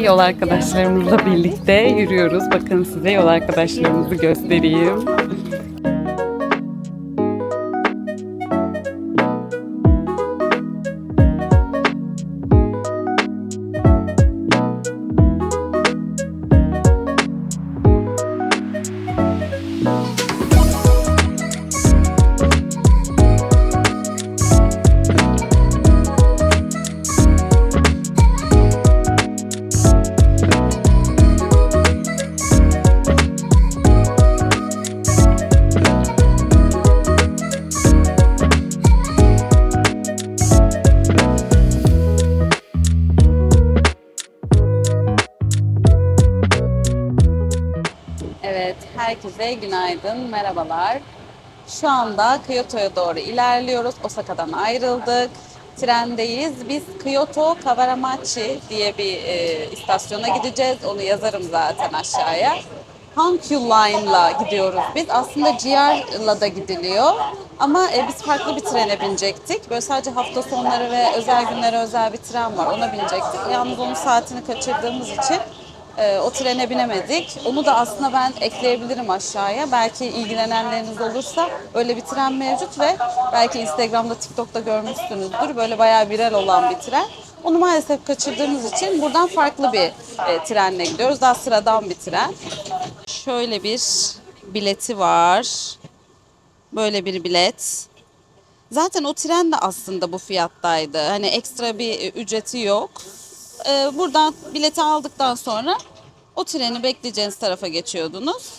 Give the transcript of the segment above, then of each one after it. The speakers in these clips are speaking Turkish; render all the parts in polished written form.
yol arkadaşlarımızla birlikte yürüyoruz. Bakın size yol arkadaşlarımızı göstereyim. Evet, herkese günaydın, merhabalar. Şu anda Kyoto'ya doğru ilerliyoruz. Osaka'dan ayrıldık. Trendeyiz. Biz Kyoto Kawaramachi diye bir istasyona gideceğiz. Onu yazarım zaten aşağıya. Hankyu Line'la gidiyoruz biz. Aslında JR da gidiliyor. Ama biz farklı bir trene binecektik. Böyle sadece hafta sonları ve özel günlere özel bir tren var. Ona binecektik. Yalnız onun saatini kaçırdığımız için o trene binemedik. Onu da aslında ben ekleyebilirim aşağıya. Belki ilgilenenleriniz olursa öyle bir tren mevcut ve belki Instagram'da, TikTok'ta görmüşsünüzdür. Böyle bayağı viral olan bir tren. Onu maalesef kaçırdığımız için buradan farklı bir trenle gidiyoruz. Daha sıradan bir tren. Şöyle bir bileti var. Böyle bir bilet. Zaten o tren de aslında bu fiyattaydı. Hani ekstra bir ücreti yok. Buradan bileti aldıktan sonra o treni bekleyeceğiniz tarafa geçiyordunuz.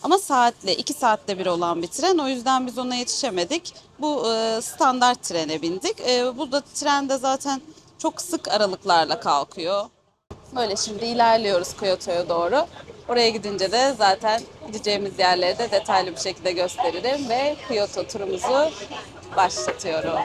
Ama saatli, 2 saatte bir olan bir tren. O yüzden biz ona yetişemedik. Bu standart trene bindik. Bu da trende zaten çok sık aralıklarla kalkıyor. Böyle şimdi ilerliyoruz Kyoto'ya doğru. Oraya gidince de zaten gideceğimiz yerleri de detaylı bir şekilde gösteririm ve Kyoto turumuzu başlatıyorum.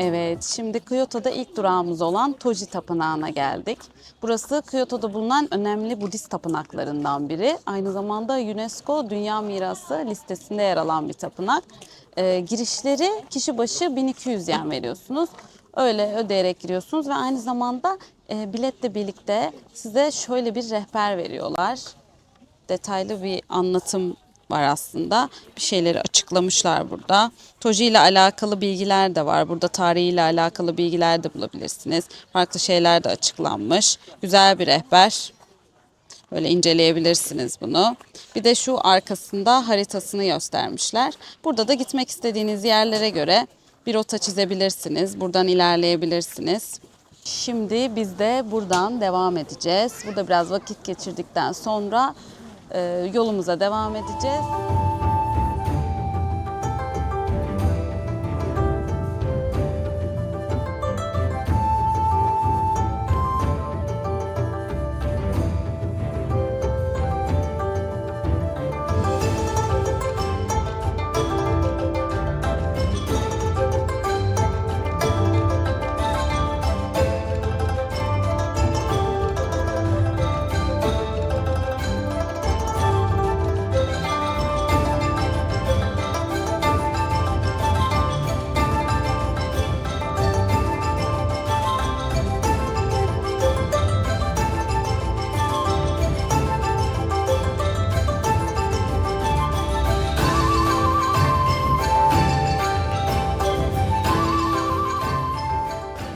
Evet, şimdi Kyoto'da ilk durağımız olan Toji Tapınağı'na geldik. Burası Kyoto'da bulunan önemli Budist tapınaklarından biri. Aynı zamanda UNESCO Dünya Mirası listesinde yer alan bir tapınak. Girişleri kişi başı 1200 yen veriyorsunuz. Öyle ödeyerek giriyorsunuz ve aynı zamanda biletle birlikte size şöyle bir rehber veriyorlar. Detaylı bir anlatım var aslında. Bir şeyleri açıklamışlar burada. Toji ile alakalı bilgiler de var. Burada tarihiyle alakalı bilgiler de bulabilirsiniz. Farklı şeyler de açıklanmış. Güzel bir rehber. Böyle inceleyebilirsiniz bunu. Bir de şu arkasında haritasını göstermişler. Burada da gitmek istediğiniz yerlere göre bir rota çizebilirsiniz. Buradan ilerleyebilirsiniz. Şimdi biz de buradan devam edeceğiz. Burada biraz vakit geçirdikten sonra yolumuza devam edeceğiz.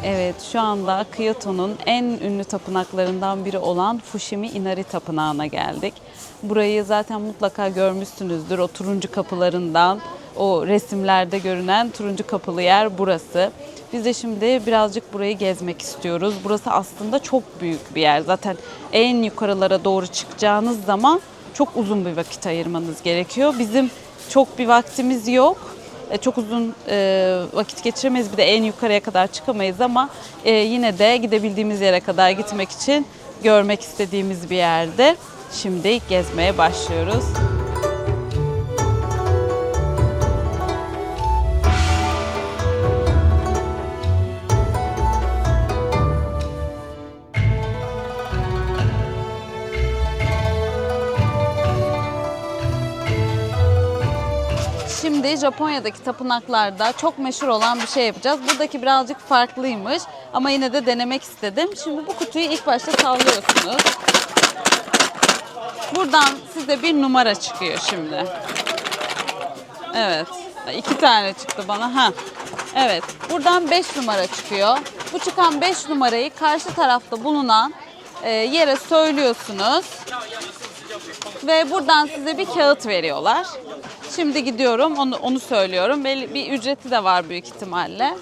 Evet, şu anda Kyoto'nun en ünlü tapınaklarından biri olan Fushimi Inari Tapınağı'na geldik. Burayı zaten mutlaka görmüşsünüzdür. O turuncu kapılarından, o resimlerde görünen turuncu kapılı yer burası. Biz de şimdi birazcık burayı gezmek istiyoruz. Burası aslında çok büyük bir yer. Zaten en yukarılara doğru çıkacağınız zaman çok uzun bir vakit ayırmanız gerekiyor. Bizim çok bir vaktimiz yok. Çok uzun vakit geçiremeyiz, bir de en yukarıya kadar çıkamayız ama yine de gidebildiğimiz yere kadar gitmek için görmek istediğimiz bir yerde. Şimdi gezmeye başlıyoruz. Şimdi Japonya'daki tapınaklarda çok meşhur olan bir şey yapacağız. Buradaki birazcık farklıymış ama yine de denemek istedim. Şimdi bu kutuyu ilk başta sallıyorsunuz. Buradan size bir numara çıkıyor şimdi. Evet. 2 tane çıktı bana. Ha. Evet. Buradan 5 numara çıkıyor. Bu çıkan 5 numarayı karşı tarafta bulunan yere söylüyorsunuz. Ve buradan size bir kağıt veriyorlar. Şimdi gidiyorum onu söylüyorum. Bir ücreti de var büyük ihtimalle.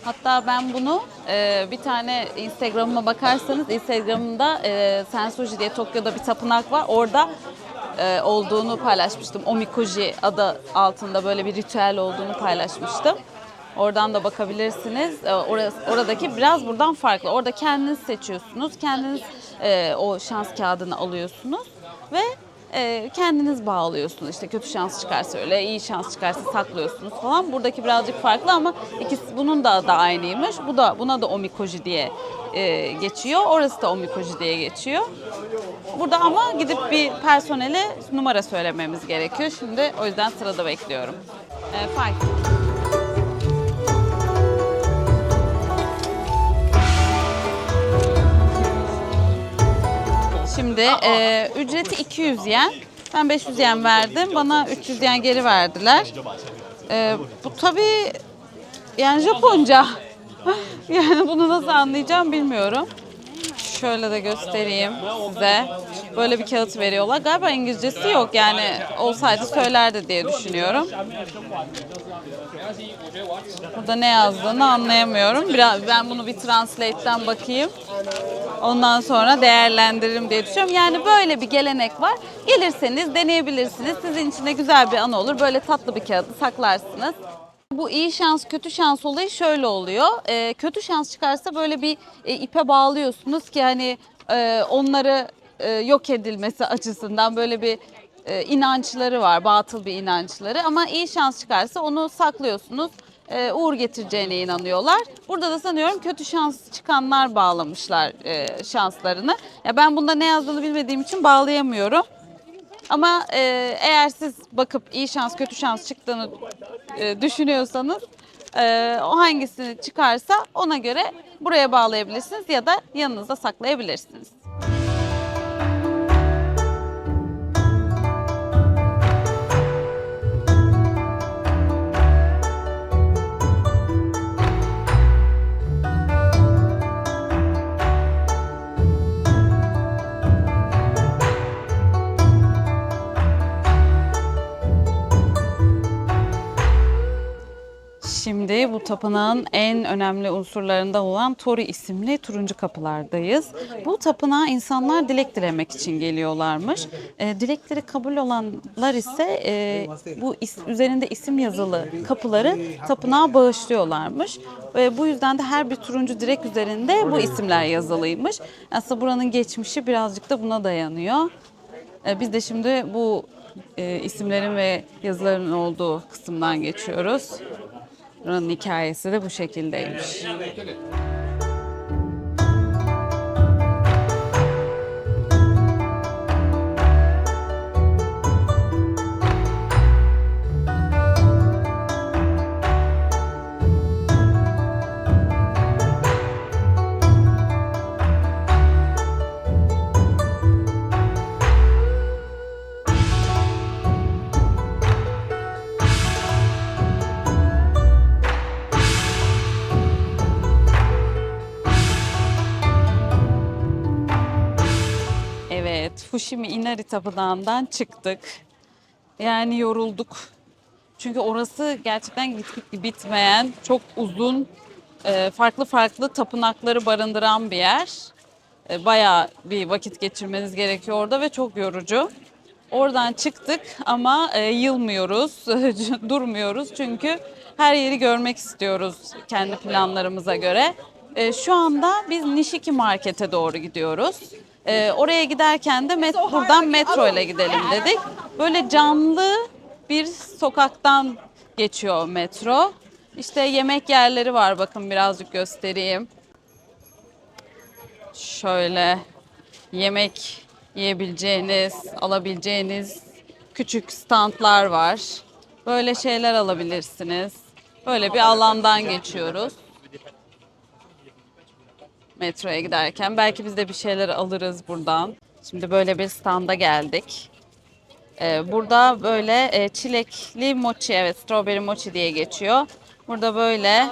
Hatta ben bunu bir tane Instagram'ıma bakarsanız Instagram'da Sensoji diye Tokyo'da bir tapınak var. Orada olduğunu paylaşmıştım. Omikoji adı altında böyle bir ritüel olduğunu paylaşmıştım. Oradan da bakabilirsiniz. Oradaki biraz buradan farklı. Orada kendiniz seçiyorsunuz. Kendiniz o şans kağıdını alıyorsunuz ve kendiniz bağlıyorsunuz. İşte kötü şans çıkarsa öyle, iyi şans çıkarsa saklıyorsunuz falan. Buradaki birazcık farklı ama ikisi bunun da adı aynıymış. Buna da omikoji diye geçiyor. Orası da omikoji diye geçiyor. Burada ama gidip bir personele numara söylememiz gerekiyor. Şimdi o yüzden sırada bekliyorum. Five. Şimdi ücreti 200 yen. Ben 500 yen verdim. Bana 300 yen geri verdiler. Bu tabii yani Japonca. Yani bunu nasıl anlayacağım bilmiyorum. Şöyle de göstereyim size. Böyle bir kağıt veriyorlar. Galiba İngilizcesi yok. Yani olsaydı söylerdi diye düşünüyorum. Burada ne yazdığını anlayamıyorum. Ben bunu bir translate'ten bakayım. Ondan sonra değerlendiririm diye düşünüyorum. Yani böyle bir gelenek var. Gelirseniz deneyebilirsiniz. Sizin için de güzel bir anı olur. Böyle tatlı bir kağıdı saklarsınız. Bu iyi şans, kötü şans olayı şöyle oluyor. Kötü şans çıkarsa böyle bir ipe bağlıyorsunuz ki hani onları yok edilmesi açısından böyle bir inançları var, batıl bir inançları. Ama iyi şans çıkarsa onu saklıyorsunuz. Uğur getireceğine inanıyorlar. Burada da sanıyorum kötü şans çıkanlar bağlamışlar şanslarını. Ya ben bunda ne yazdığını bilmediğim için bağlayamıyorum. Ama eğer siz bakıp iyi şans, kötü şans çıktığını düşünüyorsanız o hangisini çıkarsa ona göre buraya bağlayabilirsiniz ya da yanınızda saklayabilirsiniz. Şimdi bu tapınağın en önemli unsurlarından olan Tori isimli turuncu kapılardayız. Bu tapınağa insanlar dilek dilemek için geliyorlarmış. Dilekleri kabul olanlar ise bu üzerinde isim yazılı kapıları tapınağa bağışlıyorlarmış. Bu yüzden de her bir turuncu direk üzerinde bu isimler yazılıymış. Aslında buranın geçmişi birazcık da buna dayanıyor. Biz de şimdi bu isimlerin ve yazıların olduğu kısımdan geçiyoruz. Buranın hikayesi de bu şekildeymiş. Evet, Fushimi Inari Tapınağı'ndan çıktık. Yani yorulduk. Çünkü orası gerçekten bitmeyen, çok uzun, farklı farklı tapınakları barındıran bir yer. Bayağı bir vakit geçirmeniz gerekiyor orada ve çok yorucu. Oradan çıktık ama yılmıyoruz, durmuyoruz çünkü her yeri görmek istiyoruz kendi planlarımıza göre. Şu anda biz Nishiki Market'e doğru gidiyoruz. Oraya giderken de buradan metro ile gidelim dedik. Böyle canlı bir sokaktan geçiyor metro. İşte yemek yerleri var, bakın birazcık göstereyim. Şöyle yemek yiyebileceğiniz, alabileceğiniz küçük standlar var. Böyle şeyler alabilirsiniz. Böyle bir alandan geçiyoruz. Metroya giderken belki biz de bir şeyler alırız buradan. Şimdi böyle bir standa geldik. Burada böyle çilekli mochi, evet strawberry mochi diye geçiyor. Burada böyle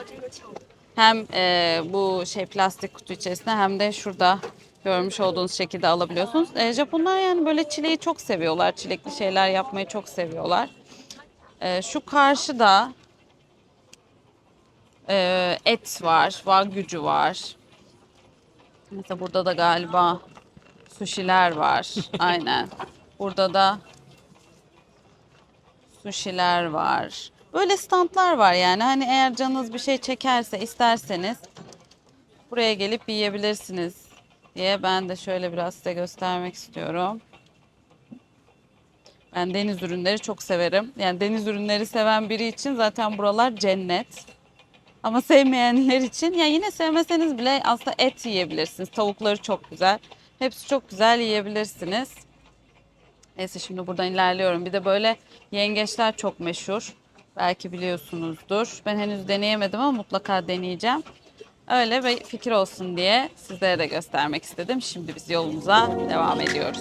hem bu şey plastik kutu içerisinde hem de şurada görmüş olduğunuz şekilde alabiliyorsunuz. Japonlar yani böyle çileği çok seviyorlar. Çilekli şeyler yapmayı çok seviyorlar. Şu karşıda et var, wagyu var. Mesela burada da galiba sushi'ler var. Aynen. Burada da sushi'ler var. Böyle standlar var yani. Hani eğer canınız bir şey çekerse isterseniz buraya gelip yiyebilirsiniz diye ben de şöyle biraz size göstermek istiyorum. Ben deniz ürünleri çok severim. Yani deniz ürünleri seven biri için zaten buralar cennet. Ama sevmeyenler için ya yine sevmeseniz bile aslında et yiyebilirsiniz. Tavukları çok güzel. Hepsi çok güzel yiyebilirsiniz. Neyse şimdi buradan ilerliyorum. Bir de böyle yengeçler çok meşhur. Belki biliyorsunuzdur. Ben henüz deneyemedim ama mutlaka deneyeceğim. Öyle bir fikir olsun diye sizlere de göstermek istedim. Şimdi biz yolumuza devam ediyoruz.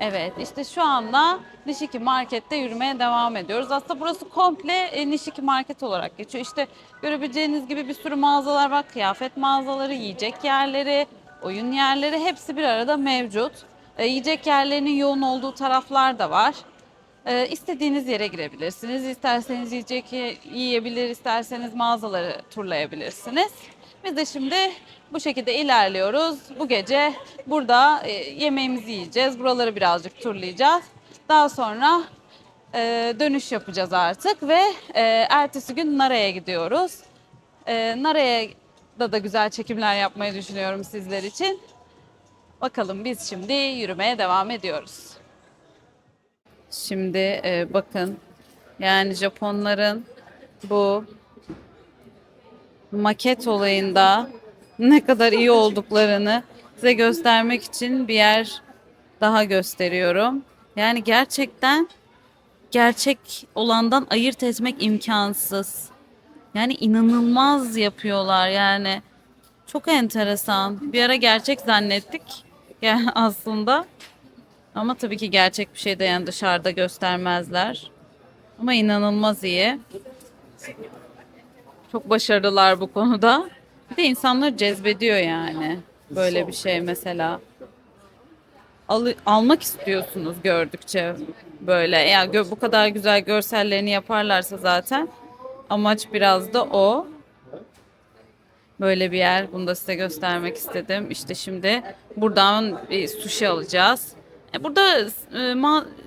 Evet, işte şu anda Nishiki Market'te yürümeye devam ediyoruz. Aslında burası komple Nishiki Market olarak geçiyor. İşte görebileceğiniz gibi bir sürü mağazalar var. Kıyafet mağazaları, yiyecek yerleri, oyun yerleri hepsi bir arada mevcut. Yiyecek yerlerinin yoğun olduğu taraflar da var. İstediğiniz yere girebilirsiniz. İsterseniz yiyecek yiyebilir, isterseniz mağazaları turlayabilirsiniz. Biz de şimdi bu şekilde ilerliyoruz. Bu gece burada yemeğimizi yiyeceğiz. Buraları birazcık turlayacağız. Daha sonra dönüş yapacağız artık ve ertesi gün Nara'ya gidiyoruz. Nara'ya da güzel çekimler yapmayı düşünüyorum sizler için. Bakalım biz şimdi yürümeye devam ediyoruz. Şimdi bakın yani Japonların bu maket olayında ne kadar iyi olduklarını size göstermek için bir yer daha gösteriyorum. Yani gerçekten gerçek olandan ayırt etmek imkansız. Yani inanılmaz yapıyorlar yani. Çok enteresan. Bir ara gerçek zannettik yani aslında. Ama tabii ki gerçek bir şey de yani dışarıda göstermezler. Ama inanılmaz iyi. Çok başarılılar bu konuda. Bir de insanları cezbediyor yani. Böyle bir şey mesela. Almak istiyorsunuz gördükçe böyle. Ya bu kadar güzel görsellerini yaparlarsa zaten amaç biraz da o. Böyle bir yer. Bunu da size göstermek istedim. İşte şimdi buradan bir sushi alacağız. Burada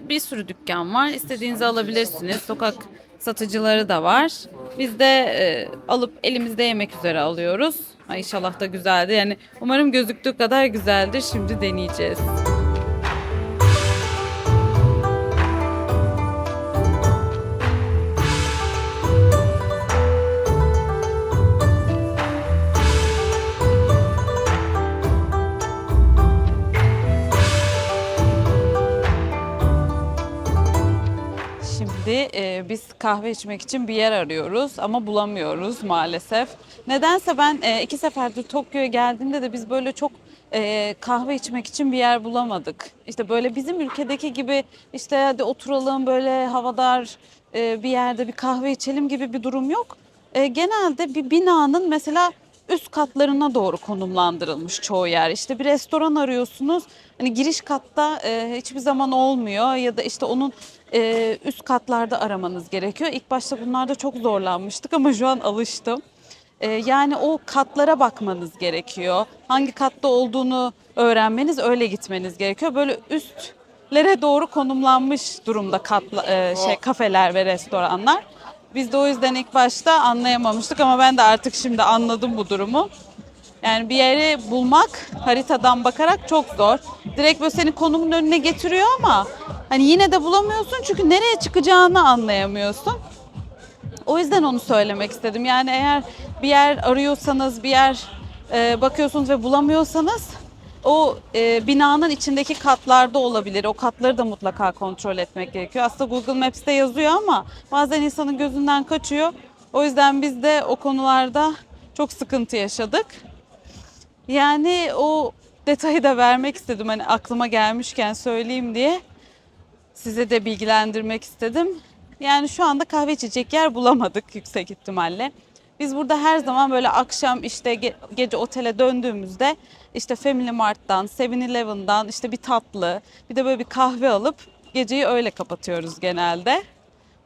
bir sürü dükkan var. İstediğinizi alabilirsiniz. Sokak satıcıları da var. Biz de alıp elimizde yemek üzere alıyoruz. Ay inşallah da güzeldi. Yani umarım gözüktüğü kadar güzeldir. Şimdi deneyeceğiz. Şimdi biz kahve içmek için bir yer arıyoruz ama bulamıyoruz maalesef. Nedense ben 2 seferdir Tokyo'ya geldiğimde de biz böyle çok kahve içmek için bir yer bulamadık. İşte böyle bizim ülkedeki gibi işte hadi oturalım böyle havadar bir yerde bir kahve içelim gibi bir durum yok. Genelde bir binanın mesela üst katlarına doğru konumlandırılmış çoğu yer. İşte bir restoran arıyorsunuz. Hani giriş katta hiçbir zaman olmuyor ya da işte onun üst katlarda aramanız gerekiyor. İlk başta bunlarda çok zorlanmıştık ama şu an alıştım. Yani o katlara bakmanız gerekiyor. Hangi katta olduğunu öğrenmeniz, öyle gitmeniz gerekiyor. Böyle üstlere doğru konumlanmış durumda kafeler ve restoranlar. Biz de o yüzden ilk başta anlayamamıştık ama ben de artık şimdi anladım bu durumu. Yani bir yeri bulmak haritadan bakarak çok zor. Direkt böyle senin konumun önüne getiriyor ama hani yine de bulamıyorsun çünkü nereye çıkacağını anlayamıyorsun. O yüzden onu söylemek istedim. Yani eğer bir yer arıyorsanız, bir yer bakıyorsunuz ve bulamıyorsanız o binanın içindeki katlarda olabilir. O katları da mutlaka kontrol etmek gerekiyor. Aslında Google Maps'te yazıyor ama bazen insanın gözünden kaçıyor. O yüzden biz de o konularda çok sıkıntı yaşadık. Yani o detayı da vermek istedim. Hani aklıma gelmişken söyleyeyim diye size de bilgilendirmek istedim. Yani şu anda kahve içecek yer bulamadık yüksek ihtimalle. Biz burada her zaman böyle akşam işte gece otele döndüğümüzde işte Family Mart'tan, 7-Eleven'dan işte bir tatlı, bir de böyle bir kahve alıp geceyi öyle kapatıyoruz genelde.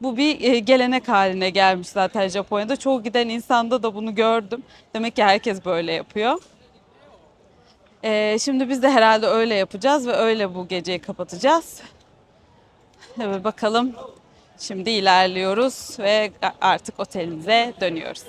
Bu bir gelenek haline gelmiş zaten Japonya'da. Çoğu giden insanda da bunu gördüm. Demek ki herkes böyle yapıyor. Şimdi biz de herhalde öyle yapacağız ve öyle bu geceyi kapatacağız. Evet, bakalım. Şimdi ilerliyoruz ve artık otelimize dönüyoruz.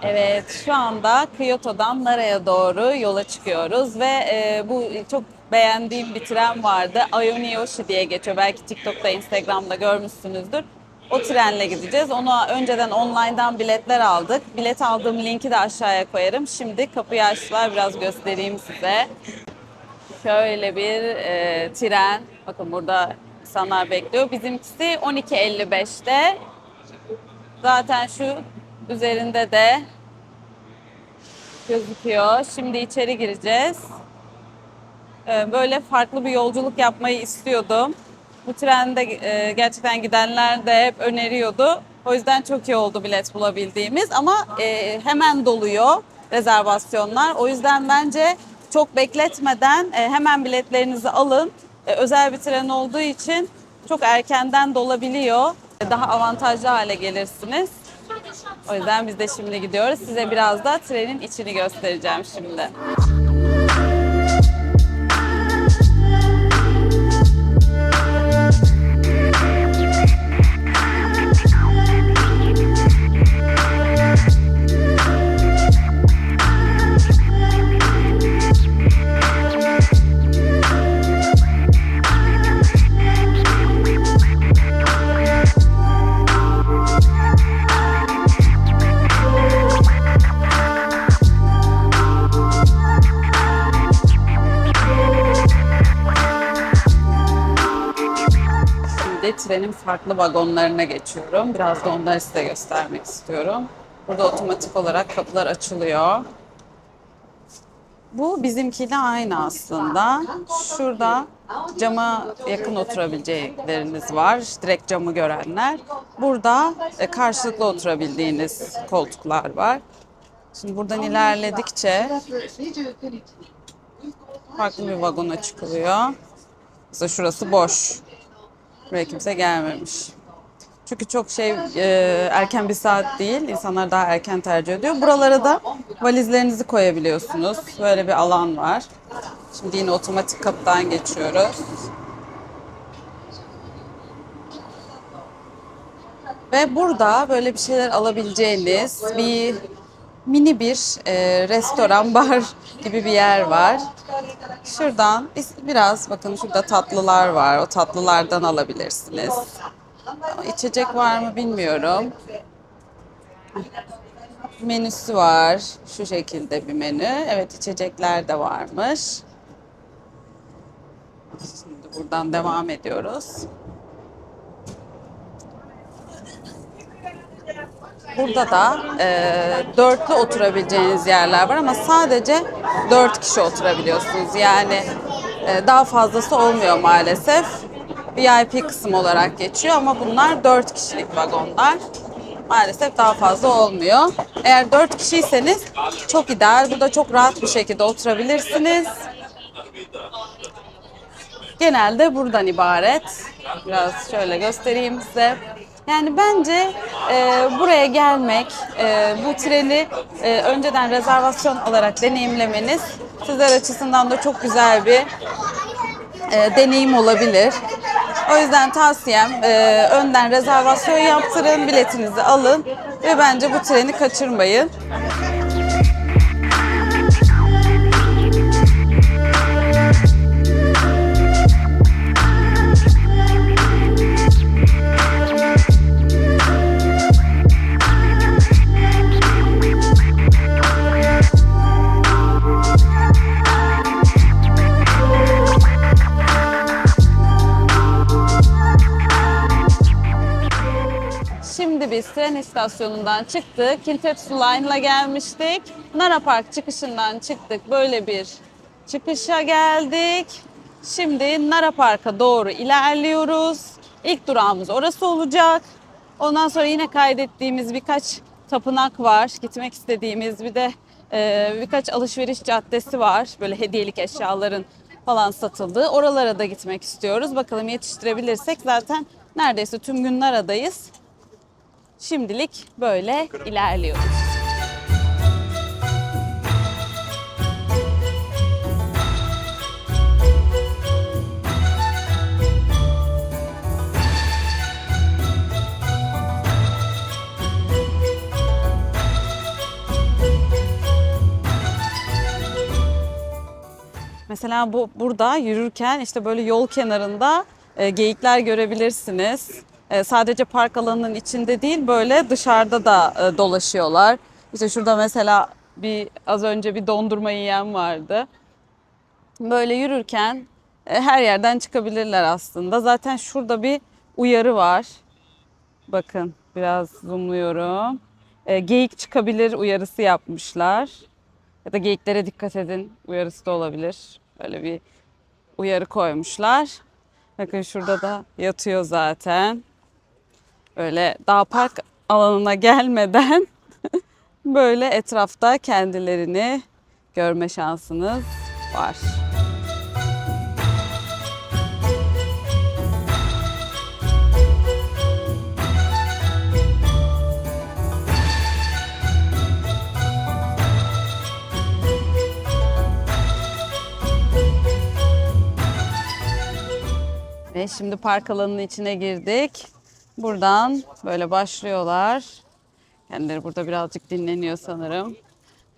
Evet, şu anda Kyoto'dan Nara'ya doğru yola çıkıyoruz ve bu çok beğendiğim bir tren vardı. Ayoniyoshi diye geçiyor. Belki TikTok'ta, Instagram'da görmüşsünüzdür. O trenle gideceğiz. Onu önceden online'dan biletler aldık. Bilet aldığım linki de aşağıya koyarım. Şimdi kapıyı açtılar, biraz göstereyim size. Şöyle bir tren. Bakın burada insanlar bekliyor. Bizimkisi 12.55'te. Zaten şu üzerinde de gözüküyor. Şimdi içeri gireceğiz. Böyle farklı bir yolculuk yapmayı istiyordum. Bu trende gerçekten gidenler de hep öneriyordu. O yüzden çok iyi oldu bilet bulabildiğimiz ama hemen doluyor rezervasyonlar. O yüzden bence çok bekletmeden hemen biletlerinizi alın. Özel bir tren olduğu için çok erkenden dolabiliyor. Daha avantajlı hale gelirsiniz. O yüzden biz de şimdi gidiyoruz. Size biraz da trenin içini göstereceğim şimdi. Şimdi trenin farklı vagonlarına geçiyorum. Biraz da onları size göstermek istiyorum. Burada otomatik olarak kapılar açılıyor. Bu bizimkiyle aynı aslında. Şurada cama yakın oturabileceğleriniz var. Direkt camı görenler. Burada karşılıklı oturabildiğiniz koltuklar var. Şimdi buradan ilerledikçe farklı bir vagona çıkılıyor. Mesela şurası boş. Buraya kimse gelmemiş. Çünkü çok erken bir saat değil. İnsanlar daha erken tercih ediyor. Buralara da valizlerinizi koyabiliyorsunuz. Böyle bir alan var. Şimdi yine otomatik kapıdan geçiyoruz. Ve burada böyle bir şeyler alabileceğiniz mini bir restoran, bar gibi bir yer var. Şuradan biraz bakın, şurada tatlılar var. O tatlılardan alabilirsiniz. Ama içecek var mı bilmiyorum. Menüsü var. Şu şekilde bir menü. Evet, içecekler de varmış. Şimdi buradan devam ediyoruz. Burada da dörtlü oturabileceğiniz yerler var ama sadece 4 kişi oturabiliyorsunuz. Yani daha fazlası olmuyor maalesef. VIP kısım olarak geçiyor ama bunlar 4 kişilik vagonlar. Maalesef daha fazla olmuyor. Eğer 4 kişiyseniz çok ideal. Burada çok rahat bir şekilde oturabilirsiniz. Genelde buradan ibaret. Biraz şöyle göstereyim size. Yani bence buraya gelmek, bu treni önceden rezervasyon olarak deneyimlemeniz sizler açısından da çok güzel bir deneyim olabilir. O yüzden tavsiyem önden rezervasyon yaptırın, biletinizi alın ve bence bu treni kaçırmayın. Şimdi biz tren istasyonundan çıktık. Kintetsu Line'la gelmiştik. Nara Park çıkışından çıktık. Böyle bir çıkışa geldik. Şimdi Nara Park'a doğru ilerliyoruz. İlk durağımız orası olacak. Ondan sonra yine kaydettiğimiz birkaç tapınak var. Gitmek istediğimiz bir de birkaç alışveriş caddesi var. Böyle hediyelik eşyaların falan satıldığı. Oralara da gitmek istiyoruz. Bakalım yetiştirebilirsek zaten neredeyse tüm gün Nara'dayız. Şimdilik böyle ilerliyoruz. Mesela burada yürürken işte böyle yol kenarında geyikler görebilirsiniz. Sadece park alanının içinde değil böyle dışarıda da dolaşıyorlar. İşte şurada mesela az önce bir dondurma yiyen vardı. Böyle yürürken her yerden çıkabilirler aslında. Zaten şurada bir uyarı var. Bakın biraz zoomluyorum. Geyik çıkabilir uyarısı yapmışlar. Ya da geyiklere dikkat edin uyarısı da olabilir. Böyle bir uyarı koymuşlar. Bakın şurada da yatıyor zaten. Böyle daha park alanına gelmeden böyle etrafta kendilerini görme şansınız var. Ve şimdi park alanının içine girdik. Buradan böyle başlıyorlar. Kendileri burada birazcık dinleniyor sanırım.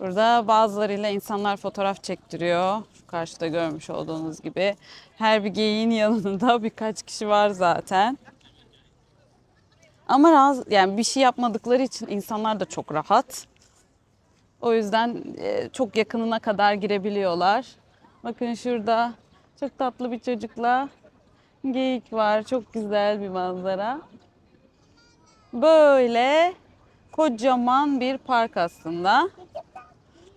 Burada bazılarıyla insanlar fotoğraf çektiriyor. Şu karşıda görmüş olduğunuz gibi. Her bir geyiğin yanında birkaç kişi var zaten. Ama yani bir şey yapmadıkları için insanlar da çok rahat. O yüzden çok yakınına kadar girebiliyorlar. Bakın şurada çok tatlı bir çocukla geyik var. Çok güzel bir manzara. Böyle kocaman bir park aslında.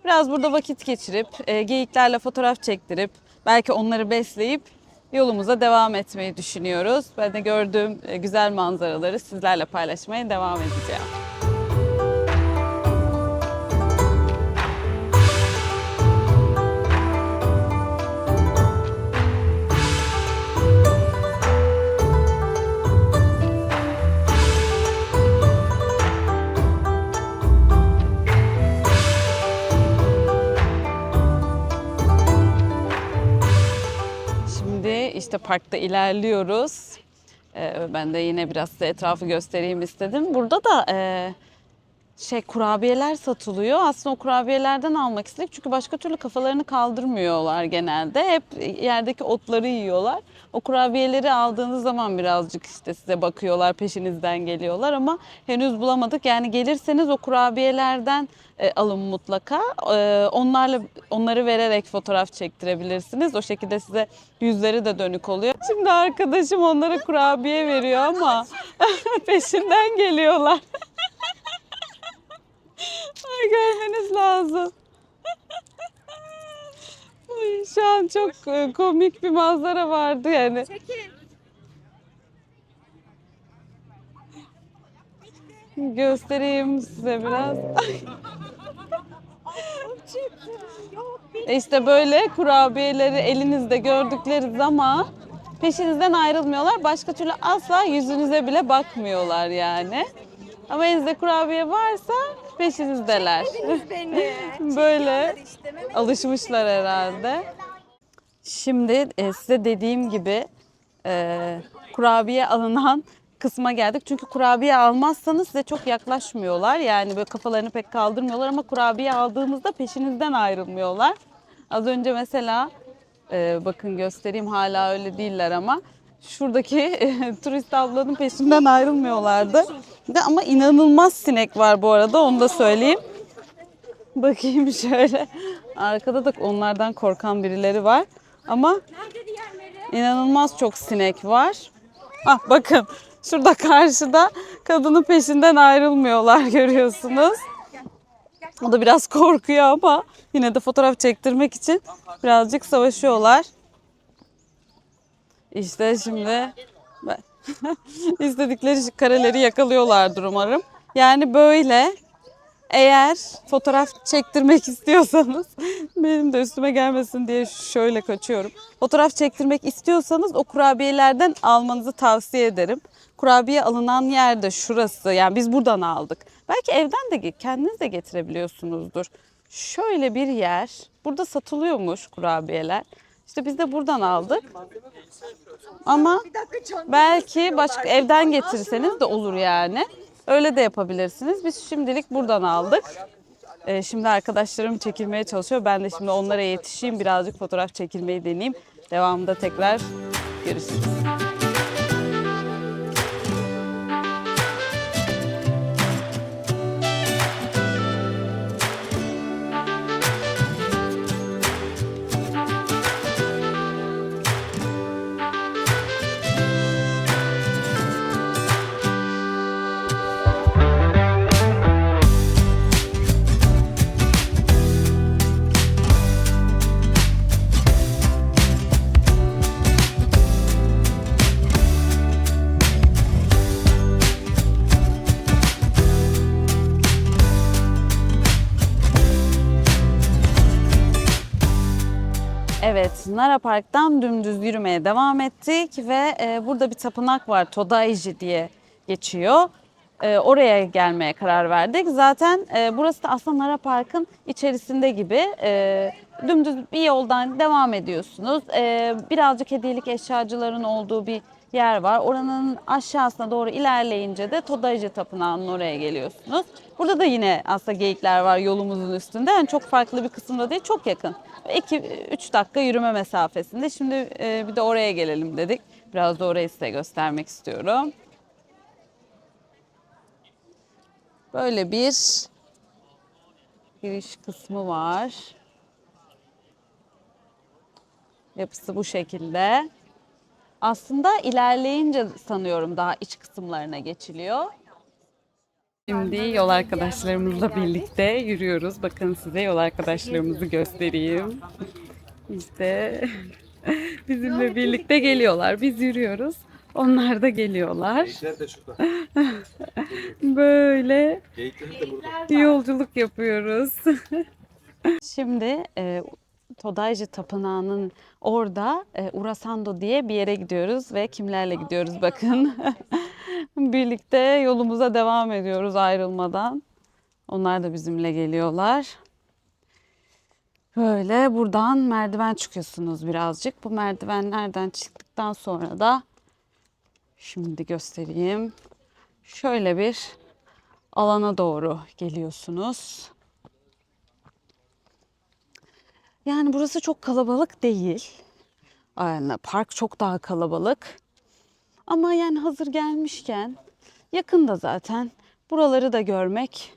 Biraz burada vakit geçirip, geyiklerle fotoğraf çektirip, belki onları besleyip yolumuza devam etmeyi düşünüyoruz. Ben de gördüğüm güzel manzaraları sizlerle paylaşmaya devam edeceğim. İşte parkta ilerliyoruz. Ben de yine biraz size etrafı göstereyim istedim. Burada da kurabiyeler satılıyor. Aslında o kurabiyelerden almak istedik. Çünkü başka türlü kafalarını kaldırmıyorlar genelde. Hep yerdeki otları yiyorlar. O kurabiyeleri aldığınız zaman birazcık işte size bakıyorlar, peşinizden geliyorlar ama henüz bulamadık. Yani gelirseniz o kurabiyelerden alın mutlaka. Onları vererek fotoğraf çektirebilirsiniz. O şekilde size yüzleri de dönük oluyor. Şimdi arkadaşım onlara kurabiye veriyor ama peşinden geliyorlar. Ay, görmeniz lazım. Şu an çok komik bir manzara vardı yani. Göstereyim size biraz. İşte böyle kurabiyeleri elinizde gördükleri zaman peşinizden ayrılmıyorlar. Başka türlü asla yüzünüze bile bakmıyorlar yani. Ama elinizde kurabiye varsa peşinizdeler. Beni. Böyle işte. alışmışlar herhalde. Şimdi size dediğim gibi kurabiye alınan kısma geldik. Çünkü kurabiye almazsanız size çok yaklaşmıyorlar. Yani böyle kafalarını pek kaldırmıyorlar ama kurabiye aldığımızda peşinizden ayrılmıyorlar. Az önce mesela bakın göstereyim, hala öyle değiller ama şuradaki turist ablanın peşinden ayrılmıyorlardı. Ama inanılmaz sinek var bu arada, onu da söyleyeyim. Bakayım şöyle. Arkada da onlardan korkan birileri var. Ama inanılmaz çok sinek var. Ah bakın şurada karşıda kadının peşinden ayrılmıyorlar, görüyorsunuz. O da biraz korkuyor ama yine de fotoğraf çektirmek için birazcık savaşıyorlar. İşte şimdi istedikleri kareleri yakalıyorlardır umarım. Yani böyle, eğer fotoğraf çektirmek istiyorsanız, benim de üstüme gelmesin diye şöyle kaçıyorum. Fotoğraf çektirmek istiyorsanız o kurabiyelerden almanızı tavsiye ederim. Kurabiye alınan yer de şurası. Yani biz buradan aldık. Belki evden de kendiniz de getirebiliyorsunuzdur. Şöyle bir yer. Burada satılıyormuş kurabiyeler. İşte biz de buradan aldık. Ama belki başka evden getirirseniz de olur yani. Öyle de yapabilirsiniz. Biz şimdilik buradan aldık. Şimdi arkadaşlarım çekilmeye çalışıyor. Ben de şimdi onlara yetişeyim. Birazcık fotoğraf çekilmeyi deneyeyim. Devamında tekrar görüşürüz. Evet, Nara Park'tan dümdüz yürümeye devam ettik ve burada bir tapınak var, Todaiji diye geçiyor. Oraya gelmeye karar verdik. Zaten burası da aslında Nara Park'ın içerisinde gibi. Dümdüz bir yoldan devam ediyorsunuz. Birazcık hediyelik eşyacıların olduğu bir yer var. Oranın aşağısına doğru ilerleyince de Todaiji Tapınağı'nın oraya geliyorsunuz. Burada da yine aslında geyikler var yolumuzun üstünde. Yani çok farklı bir kısımda değil, çok yakın. 2-3 dakika yürüme mesafesinde. Şimdi bir de oraya gelelim dedik. Biraz da orayı size göstermek istiyorum. Böyle bir giriş kısmı var. Yapısı bu şekilde. Aslında ilerleyince sanıyorum daha iç kısımlarına geçiliyor. Şimdi yol arkadaşlarımızla birlikte yürüyoruz. Bakın size yol arkadaşlarımızı göstereyim. İşte bizimle birlikte geliyorlar. Biz yürüyoruz. Onlar da geliyorlar. Böyle yolculuk yapıyoruz. Şimdi Todaiji Tapınağı'nın orada Urasando diye bir yere gidiyoruz ve kimlerle gidiyoruz bakın. Birlikte yolumuza devam ediyoruz ayrılmadan. Onlar da bizimle geliyorlar. Böyle buradan merdiven çıkıyorsunuz birazcık. Bu merdivenlerden çıktıktan sonra da şimdi göstereyim. Şöyle bir alana doğru geliyorsunuz. Yani burası çok kalabalık değil. Yani park çok daha kalabalık. Ama yani hazır gelmişken yakında zaten buraları da görmek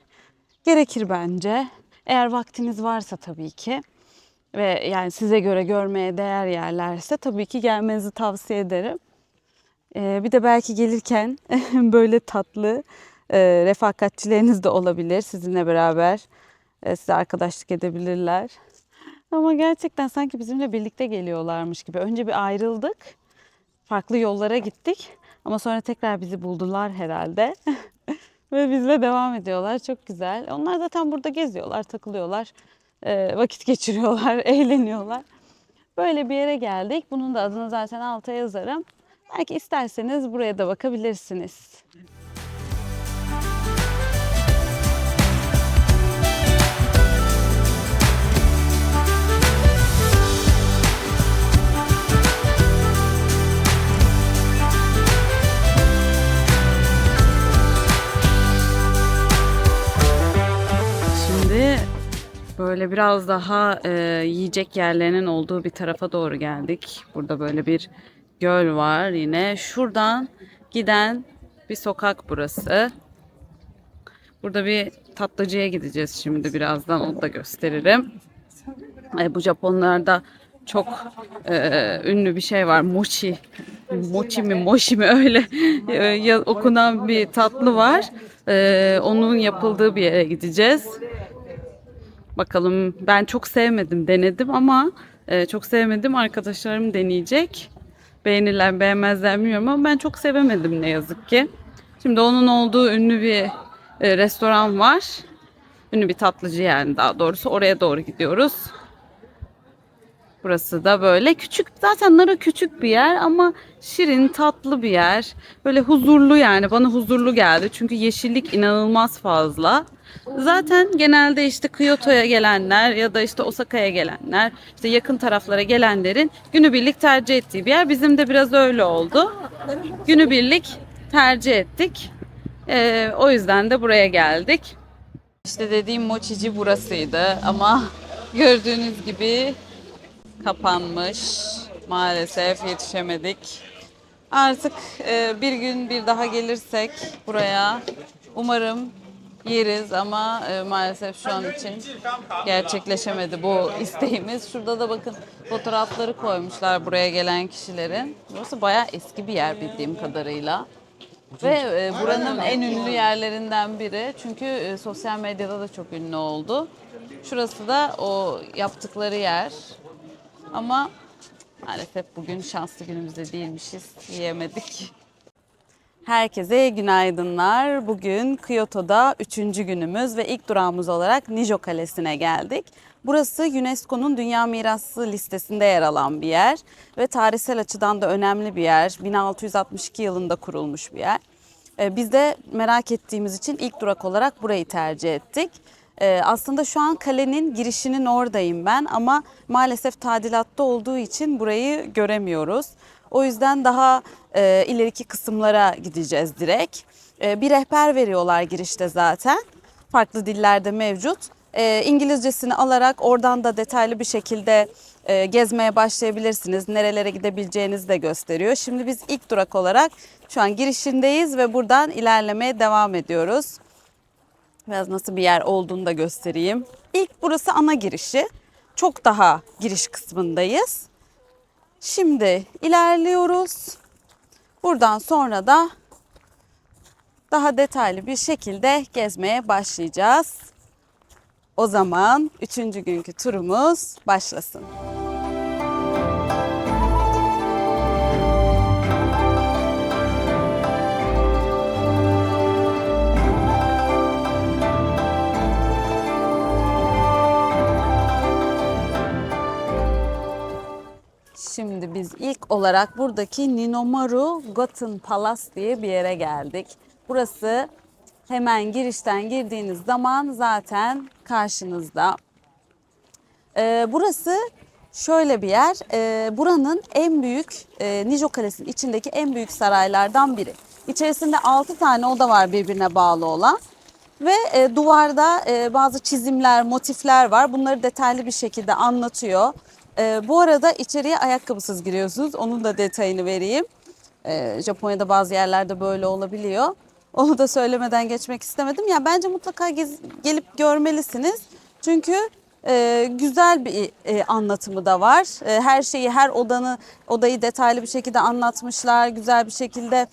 gerekir bence. Eğer vaktiniz varsa tabii ki ve yani size göre görmeye değer yerlerse tabii ki gelmenizi tavsiye ederim. Bir de belki gelirken böyle tatlı refakatçileriniz de olabilir. Sizinle beraber size arkadaşlık edebilirler. Ama gerçekten sanki bizimle birlikte geliyorlarmış gibi. Önce bir ayrıldık. Farklı yollara gittik. Ama sonra tekrar bizi buldular herhalde. Ve bizle devam ediyorlar. Çok güzel. Onlar zaten burada geziyorlar, takılıyorlar, vakit geçiriyorlar, eğleniyorlar. Böyle bir yere geldik. Bunun da adını zaten alta yazarım. Belki isterseniz buraya da bakabilirsiniz. Şimdi böyle biraz daha yiyecek yerlerinin olduğu bir tarafa doğru geldik. Burada böyle bir göl var yine. Şuradan giden bir sokak burası. Burada bir tatlıcıya gideceğiz şimdi birazdan, onu da gösteririm. Bu Japonlarda çok ünlü bir şey var. Mochi. Mochi mi mochi mi öyle okunan bir tatlı var. Onun yapıldığı bir yere gideceğiz. Bakalım, ben çok sevmedim, denedim ama çok sevmedim. Arkadaşlarım deneyecek. Beğenirler beğenmezler bilmiyorum ama ben çok sevemedim ne yazık ki. Şimdi onun olduğu ünlü bir restoran var. Ünlü bir tatlıcı yani, daha doğrusu oraya doğru gidiyoruz. Burası da böyle küçük, zaten Nara küçük bir yer ama şirin, tatlı bir yer. Böyle huzurlu, yani bana huzurlu geldi. Çünkü yeşillik inanılmaz fazla. Zaten genelde işte Kyoto'ya gelenler ya da işte Osaka'ya gelenler, işte yakın taraflara gelenlerin günübirlik tercih ettiği bir yer. Bizim de biraz öyle oldu. Günübirlik tercih ettik. O yüzden de buraya geldik. İşte dediğim mochici burasıydı ama gördüğünüz gibi kapanmış. Maalesef yetişemedik. Artık bir gün bir daha gelirsek buraya umarım yeriz ama maalesef şu an için gerçekleşemedi bu isteğimiz. Şurada da bakın fotoğrafları koymuşlar buraya gelen kişilerin. Burası bayağı eski bir yer bildiğim kadarıyla. Ve buranın en ünlü yerlerinden biri. Çünkü sosyal medyada da çok ünlü oldu. Şurası da o yaptıkları yer. Ama maalesef bugün şanslı günümüzde değilmişiz, yiyemedik. Herkese günaydınlar. Bugün Kyoto'da 3. günümüz ve ilk durağımız olarak Nijo Kalesi'ne geldik. Burası UNESCO'nun Dünya Mirası listesinde yer alan bir yer ve tarihsel açıdan da önemli bir yer. 1662 yılında kurulmuş bir yer. Biz de merak ettiğimiz için ilk durak olarak burayı tercih ettik. Aslında şu an kalenin girişinin oradayım ben ama maalesef tadilatta olduğu için burayı göremiyoruz. O yüzden daha ileriki kısımlara gideceğiz direkt. Bir rehber veriyorlar girişte zaten. Farklı dillerde mevcut. İngilizcesini alarak oradan da detaylı bir şekilde gezmeye başlayabilirsiniz. Nerelere gidebileceğinizi de gösteriyor. Şimdi biz ilk durak olarak şu an girişindeyiz ve buradan ilerlemeye devam ediyoruz. Biraz nasıl bir yer olduğunu da göstereyim. İlk burası ana girişi. Çok daha giriş kısmındayız. Şimdi ilerliyoruz. Buradan sonra da daha detaylı bir şekilde gezmeye başlayacağız. O zaman 3. günkü turumuz başlasın. Şimdi biz ilk olarak buradaki Ninomaru Goten Palace diye bir yere geldik. Burası hemen girişten girdiğiniz zaman zaten karşınızda. Burası şöyle bir yer. Buranın en büyük Nijo Kalesi'nin içindeki en büyük saraylardan biri. İçerisinde 6 tane oda var birbirine bağlı olan. Ve duvarda bazı çizimler, motifler var. Bunları detaylı bir şekilde anlatıyor. Bu arada içeriye ayakkabısız giriyorsunuz. Onun da detayını vereyim. Japonya'da bazı yerlerde böyle olabiliyor. Onu da söylemeden geçmek istemedim. Ya bence mutlaka gelip görmelisiniz. Çünkü güzel bir anlatımı da var. Her şeyi, her odayı detaylı bir şekilde anlatmışlar. Güzel bir şekilde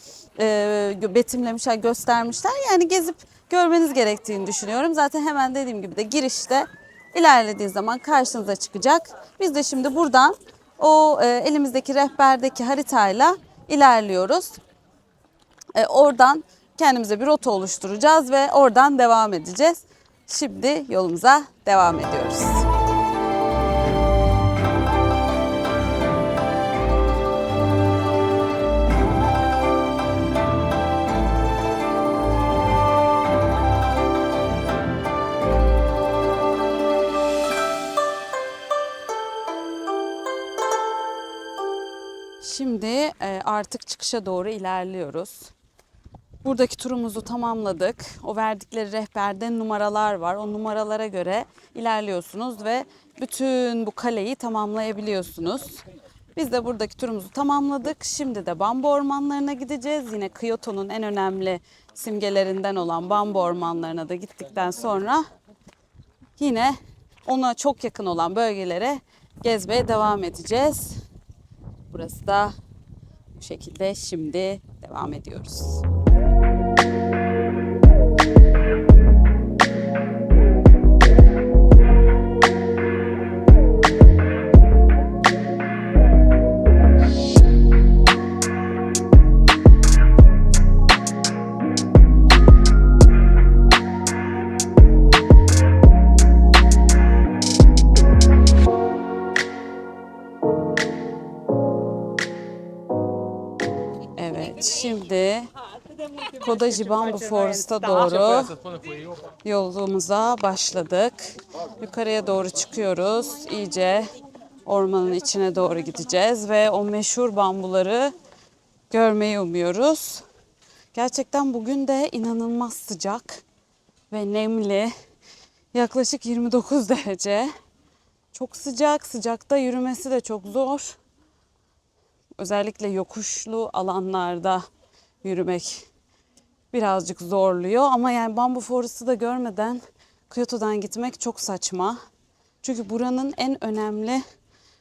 betimlemişler, göstermişler. Yani gezip görmeniz gerektiğini düşünüyorum. Zaten hemen dediğim gibi de girişte ilerlediği zaman karşınıza çıkacak. Biz de şimdi buradan o elimizdeki rehberdeki haritayla ilerliyoruz. Oradan kendimize bir rota oluşturacağız ve oradan devam edeceğiz. Şimdi yolumuza devam ediyoruz. Şimdi artık çıkışa doğru ilerliyoruz. Buradaki turumuzu tamamladık. O verdikleri rehberde numaralar var. O numaralara göre ilerliyorsunuz ve bütün bu kaleyi tamamlayabiliyorsunuz. Biz de buradaki turumuzu tamamladık. Şimdi de bambu ormanlarına gideceğiz. Yine Kyoto'nun en önemli simgelerinden olan bambu ormanlarına da gittikten sonra yine ona çok yakın olan bölgelere gezmeye devam edeceğiz. Burası da bu şekilde, şimdi devam ediyoruz. Şimdi Kodaji Bamboo Forest'a doğru yolumuza başladık. Yukarıya doğru çıkıyoruz. İyice ormanın içine doğru gideceğiz ve o meşhur bambuları görmeyi umuyoruz. Gerçekten bugün de inanılmaz sıcak ve nemli. Yaklaşık 29 derece. Çok sıcak. Sıcakta yürümesi de çok zor. Özellikle yokuşlu alanlarda yürümek birazcık zorluyor. Ama yani Bamboo Forest'ı da görmeden Kyoto'dan gitmek çok saçma. Çünkü buranın en önemli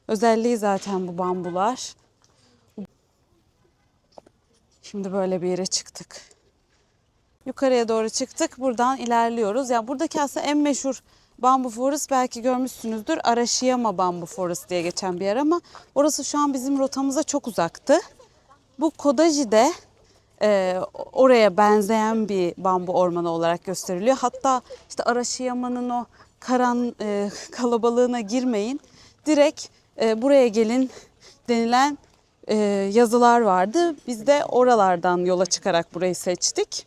özelliği zaten bu bambular. Şimdi böyle bir yere çıktık. Yukarıya doğru çıktık. Buradan ilerliyoruz. Yani buradaki aslında en meşhur Bamboo Forest, belki görmüşsünüzdür. Arashiyama Bamboo Forest diye geçen bir yer ama orası şu an bizim rotamıza çok uzaktı. Bu Kodaji de oraya benzeyen bir bambu ormanı olarak gösteriliyor. Hatta işte Arashiyama'nın o kalabalığına girmeyin, direkt buraya gelin denilen yazılar vardı. Biz de oralardan yola çıkarak burayı seçtik.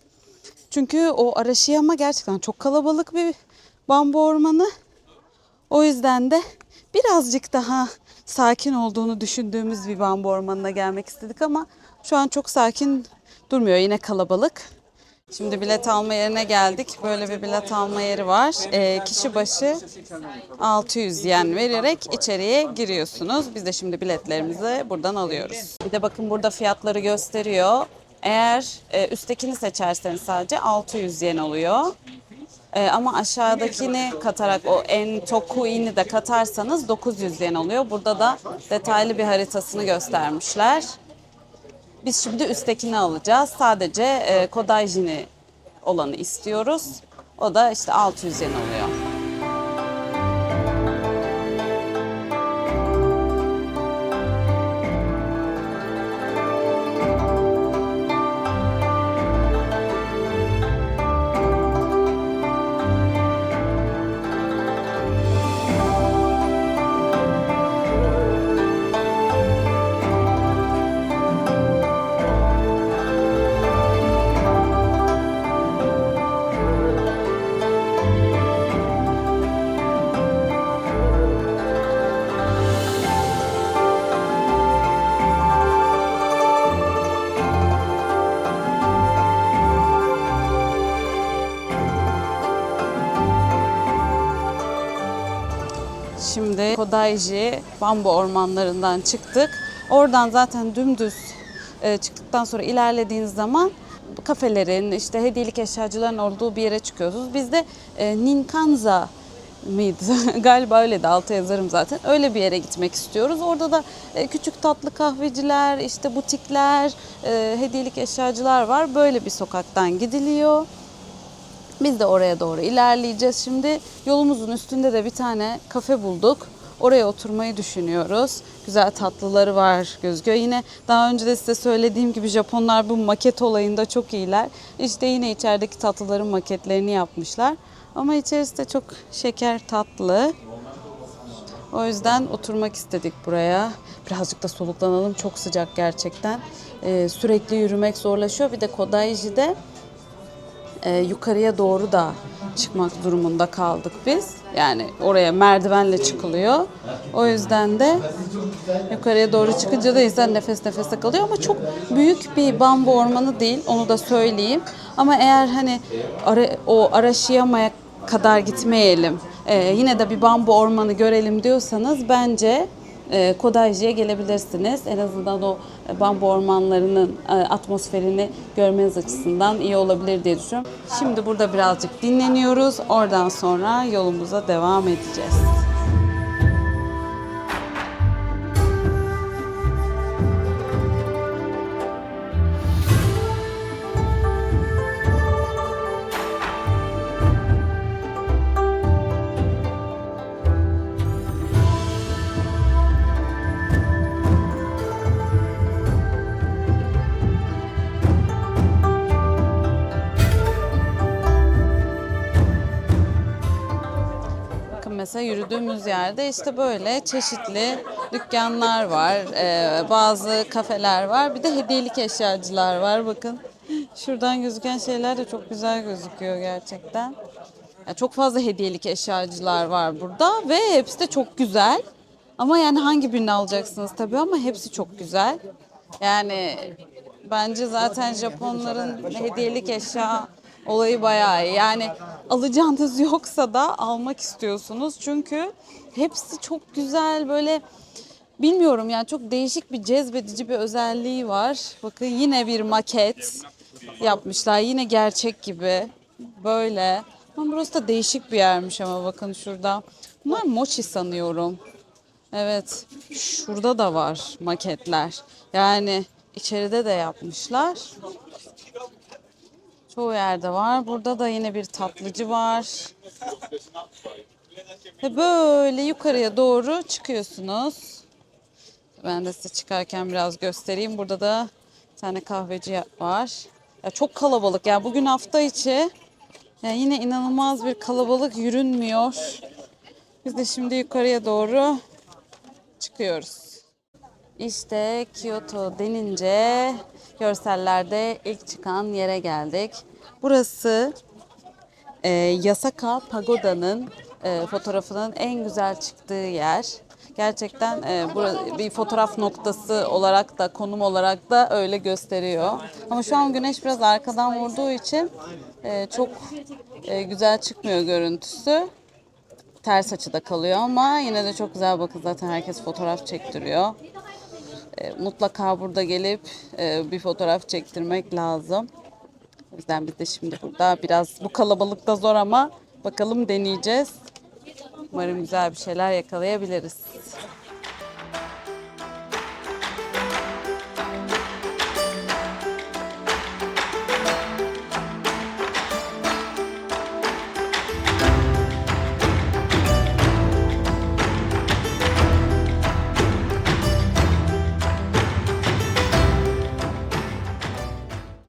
Çünkü o Arashiyama gerçekten çok kalabalık bir bambu ormanı. O yüzden de birazcık daha sakin olduğunu düşündüğümüz bir bambu ormanına gelmek istedik ama şu an çok sakin durmuyor. Yine kalabalık. Şimdi bilet alma yerine geldik. Böyle bir bilet alma yeri var. Kişi başı 600 yen vererek içeriye giriyorsunuz. Biz de şimdi biletlerimizi buradan alıyoruz. Bir de bakın burada fiyatları gösteriyor. Eğer üsttekini seçerseniz sadece 600 yen oluyor. Ama aşağıdakini katarak o Entoku'ini de katarsanız 900 yen oluyor. Burada da detaylı bir haritasını göstermişler. Biz şimdi üsttekini alacağız. Sadece Kodaijini olanı istiyoruz. O da işte 600 yen oluyor. Şimdi Kodaiji bambu ormanlarından çıktık. Oradan zaten dümdüz çıktıktan sonra ilerlediğiniz zaman kafelerin, işte hediyelik eşyacıların olduğu bir yere çıkıyorsunuz. Biz de Ninkanza mıydı? Galiba öyle de alta yazarım zaten. Öyle bir yere gitmek istiyoruz. Orada da küçük tatlı kahveciler, işte butikler, hediyelik eşyacılar var. Böyle bir sokaktan gidiliyor. Biz de oraya doğru ilerleyeceğiz. Şimdi yolumuzun üstünde de bir tane kafe bulduk. Oraya oturmayı düşünüyoruz. Güzel tatlıları var gözüküyor. Yine daha önce de size söylediğim gibi Japonlar bu maket olayında çok iyiler. İşte yine içerideki tatlıların maketlerini yapmışlar. Ama içerisi de çok şeker tatlı. O yüzden oturmak istedik buraya. Birazcık da soluklanalım. Çok sıcak gerçekten. Sürekli yürümek zorlaşıyor. Bir de Kodaiji'de yukarıya doğru da çıkmak durumunda kaldık biz. Yani oraya merdivenle çıkılıyor. O yüzden de yukarıya doğru çıkınca da insan nefes nefese kalıyor ama çok büyük bir bambu ormanı değil, onu da söyleyeyim. Ama eğer hani o Arashiyama'ya kadar gitmeyelim, yine de bir bambu ormanı görelim diyorsanız bence Kodaiji'ye gelebilirsiniz. En azından o bambu ormanlarının atmosferini görmeniz açısından iyi olabilir diye düşünüyorum. Şimdi burada birazcık dinleniyoruz. Oradan sonra yolumuza devam edeceğiz. Bakın mesela yürüdüğümüz yerde işte böyle çeşitli dükkanlar var, bazı kafeler var, bir de hediyelik eşyacılar var. Bakın şuradan gözüken şeyler de çok güzel gözüküyor gerçekten. Ya çok fazla hediyelik eşyacılar var burada ve hepsi de çok güzel. Ama yani hangi birini alacaksınız tabii ama hepsi çok güzel. Yani bence zaten Japonların hediyelik eşya olayı bayağı iyi. Yani alacağınız yoksa da almak istiyorsunuz. Çünkü hepsi çok güzel böyle bilmiyorum yani çok değişik bir cezbedici bir özelliği var. Bakın yine bir maket yapmışlar. Yine gerçek gibi. Böyle. Ama burası da değişik bir yermiş ama bakın şurada. Bunlar mochi sanıyorum. Evet. Şurada da var maketler. Yani içeride de yapmışlar. Çoğu yerde var. Burada da yine bir tatlıcı var. Ve böyle yukarıya doğru çıkıyorsunuz. Ben de size çıkarken biraz göstereyim. Burada da bir tane kahveci var. Ya çok kalabalık. Yani bugün hafta içi. Yani yine inanılmaz bir kalabalık yürünmüyor. Biz de şimdi yukarıya doğru çıkıyoruz. İşte Kyoto denince görsellerde ilk çıkan yere geldik. Burası Yasaka Pagoda'nın fotoğrafının en güzel çıktığı yer. Gerçekten bir fotoğraf noktası olarak da konum olarak da öyle gösteriyor. Ama şu an güneş biraz arkadan vurduğu için çok güzel çıkmıyor görüntüsü. Ters açıda kalıyor ama yine de çok güzel bakın zaten herkes fotoğraf çektiriyor. Mutlaka burada gelip bir fotoğraf çektirmek lazım. O yüzden biz de şimdi burada biraz bu kalabalıkta zor ama bakalım deneyeceğiz. Umarım güzel bir şeyler yakalayabiliriz.